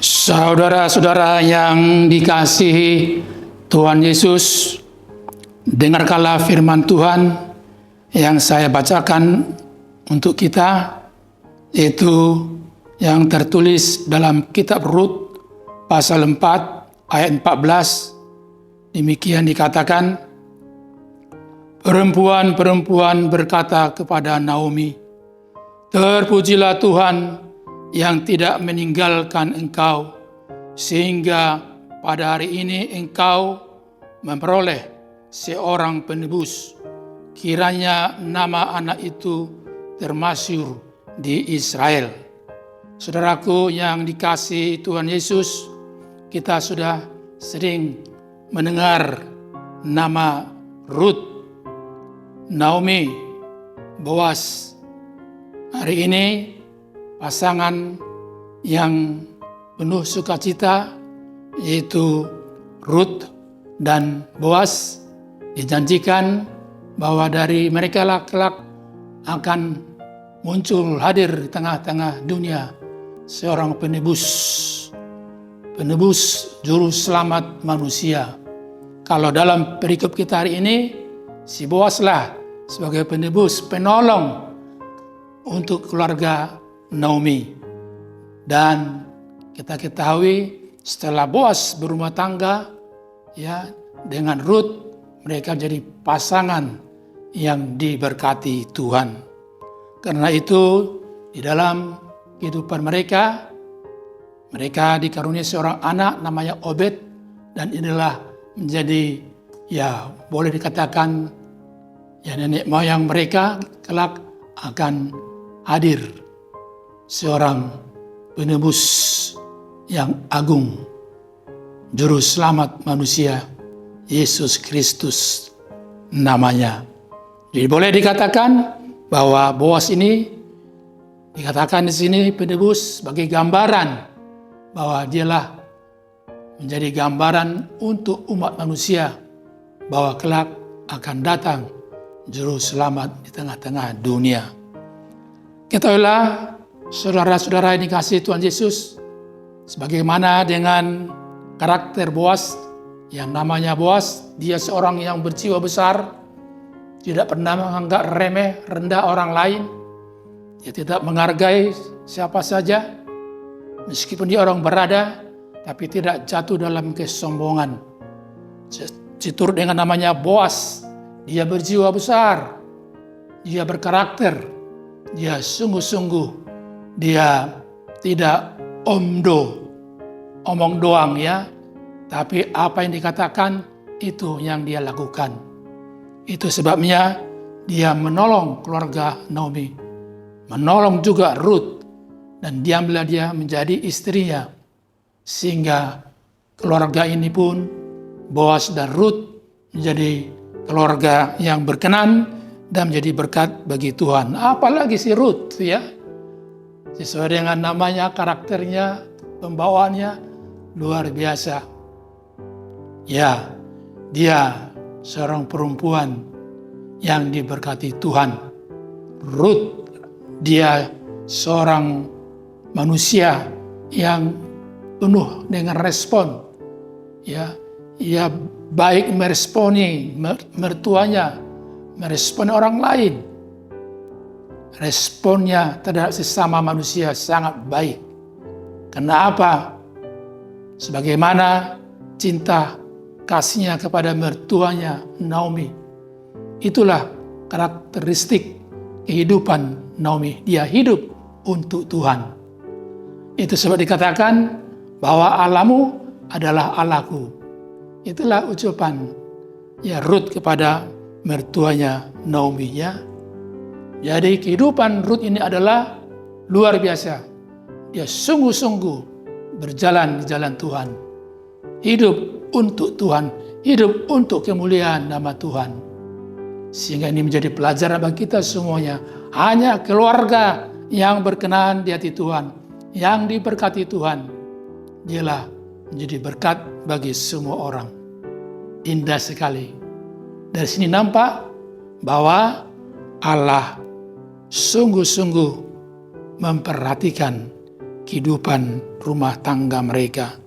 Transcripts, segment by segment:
Saudara-saudara yang dikasihi Tuhan Yesus, dengarkanlah firman Tuhan yang saya bacakan untuk kita, yaitu yang tertulis dalam kitab Rut pasal 4 ayat 14. Demikian dikatakan, perempuan-perempuan berkata kepada Naomi, "Terpujilah Tuhan yang tidak meninggalkan engkau, sehingga pada hari ini engkau memperoleh seorang penebus. Kiranya nama anak itu termasyhur di Israel." Saudaraku yang dikasihi Tuhan Yesus, kita sudah sering mendengar nama Rut, Naomi, Boas. Hari ini pasangan yang penuh sukacita, yaitu Rut dan Boas, dijanjikan bahwa dari mereka kelak akan muncul hadir di tengah-tengah dunia seorang penebus juru selamat manusia. Kalau dalam perikop kita hari ini, si Boaslah sebagai penebus, penolong untuk keluarga Naomi. Dan kita ketahui setelah Boas berumah tangga dengan Rut, mereka jadi pasangan yang diberkati Tuhan. Karena itu di dalam kehidupan mereka dikaruniai seorang anak namanya Obed, dan inilah menjadi boleh dikatakan nenek moyang mereka kelak akan hadir seorang penebus yang agung, juru selamat manusia, Yesus Kristus namanya. Jadi boleh dikatakan bahwa Boas ini dikatakan di sini penebus sebagai gambaran bahwa dialah menjadi gambaran untuk umat manusia bahwa kelak akan datang juru selamat di tengah-tengah dunia. Ketahuilah saudara-saudara yang dikasihi Tuhan Yesus, sebagaimana dengan karakter Boas yang namanya Boas, dia seorang yang berjiwa besar, tidak pernah menganggap remeh, rendah orang lain. Dia tidak menghargai siapa saja, meskipun dia orang berada, tapi tidak jatuh dalam kesombongan. Diturut dengan namanya Boas, dia berjiwa besar, dia berkarakter, dia sungguh-sungguh, dia tidak omong doang tapi apa yang dikatakan itu yang dia lakukan. Itu sebabnya dia menolong keluarga Naomi, menolong juga Rut, dan diambil dia menjadi istrinya, sehingga keluarga ini pun, Boas dan Rut, menjadi keluarga yang berkenan dan menjadi berkat bagi Tuhan. Apalagi si Rut sesuai dengan namanya, karakternya, pembawaannya luar biasa. Dia seorang perempuan yang diberkati Tuhan. Rut, dia seorang manusia yang penuh dengan respon. Ia baik meresponi mertuanya, meresponi orang lain. Responnya terhadap sesama manusia sangat baik. Kenapa? Sebagaimana cinta kasihnya kepada mertuanya Naomi. Itulah karakteristik kehidupan Naomi. Dia hidup untuk Tuhan. Itu sebab dikatakan bahwa Allahmu adalah Allahku. Itulah ucapan Rut kepada mertuanya Naomi. Jadi kehidupan Rut ini adalah luar biasa. Dia sungguh-sungguh berjalan di jalan Tuhan. Hidup untuk Tuhan, hidup untuk kemuliaan nama Tuhan. Sehingga ini menjadi pelajaran bagi kita semuanya. Hanya keluarga yang berkenan di hati Tuhan, yang diberkati Tuhan, dialah menjadi berkat bagi semua orang. Indah sekali Dari sini nampak bahwa Allah sungguh-sungguh memperhatikan kehidupan rumah tangga mereka.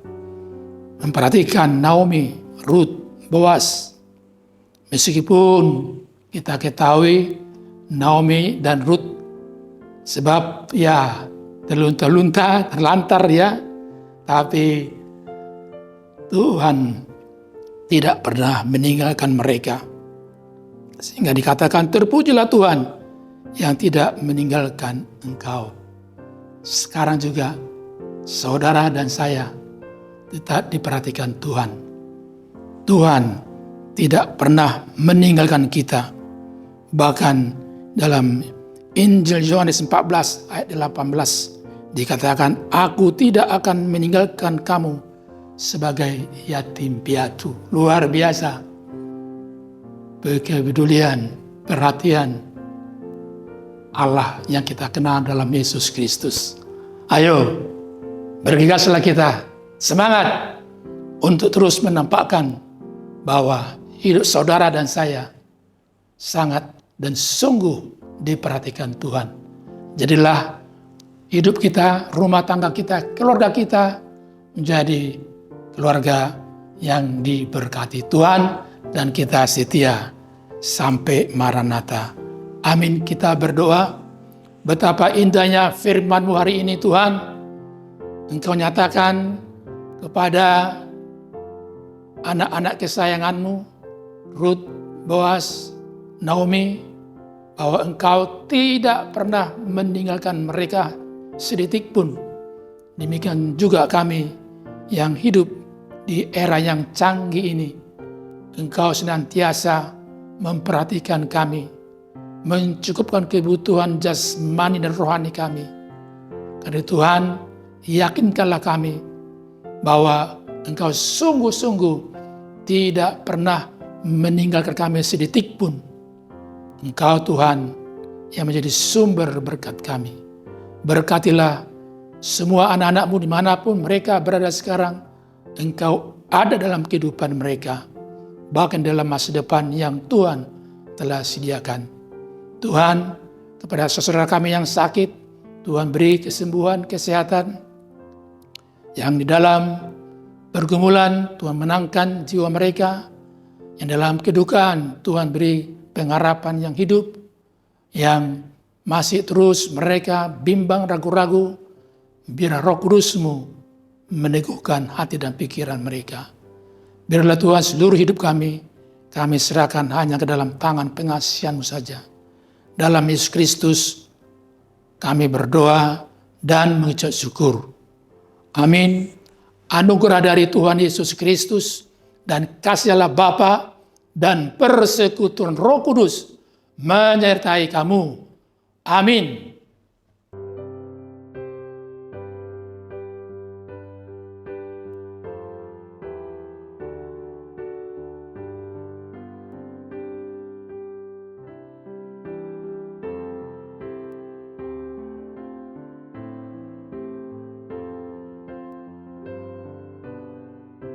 Memperhatikan Naomi, Ruth, Boaz. Meskipun kita ketahui Naomi dan Ruth sebab ya terlantar ya, tapi Tuhan tidak pernah meninggalkan mereka. Sehingga dikatakan terpujilah Tuhan yang tidak meninggalkan engkau. Sekarang juga saudara dan saya tetap diperhatikan Tuhan. Tuhan tidak pernah meninggalkan kita. Bahkan dalam Injil Yohanes 14 ayat 18 dikatakan, aku tidak akan meninggalkan kamu sebagai yatim piatu. Luar biasa. Kepedulian, perhatian Allah yang kita kenal dalam Yesus Kristus. Ayo, bergegaslah kita, semangat untuk terus menampakkan bahwa hidup saudara dan saya sangat dan sungguh diperhatikan Tuhan. Jadilah hidup kita, rumah tangga kita, keluarga kita menjadi keluarga yang diberkati Tuhan dan kita setia sampai Maranatha. Amin. Kita berdoa. Betapa indahnya firman-Mu hari ini Tuhan. Engkau nyatakan kepada anak-anak kesayangan-Mu, Ruth, Boaz, Naomi, bahwa Engkau tidak pernah meninggalkan mereka sedetik pun. Demikian juga kami yang hidup di era yang canggih ini. Engkau senantiasa memperhatikan kami, mencukupkan kebutuhan jasmani dan rohani kami. Karena Tuhan, yakinkanlah kami bahwa Engkau sungguh-sungguh tidak pernah meninggalkan kami sedetik pun. Engkau Tuhan yang menjadi sumber berkat kami. Berkatilah semua anak-anak-Mu dimanapun mereka berada sekarang. Engkau ada dalam kehidupan mereka. Bahkan dalam masa depan yang Tuhan telah sediakan. Tuhan, kepada saudara kami yang sakit, Tuhan beri kesembuhan, kesehatan. Yang di dalam pergumulan, Tuhan menangkan jiwa mereka. Yang dalam kedukaan, Tuhan beri pengharapan yang hidup. Yang masih terus mereka bimbang, ragu-ragu, biar Roh Kudus-Mu meneguhkan hati dan pikiran mereka. Biarlah Tuhan seluruh hidup kami serahkan hanya ke dalam tangan pengasihan-Mu saja. Dalam Yesus Kristus kami berdoa dan mengucap syukur. Amin. Anugerah dari Tuhan Yesus Kristus dan kasih Allah Bapa dan persekutuan Roh Kudus menyertai kamu. Amin.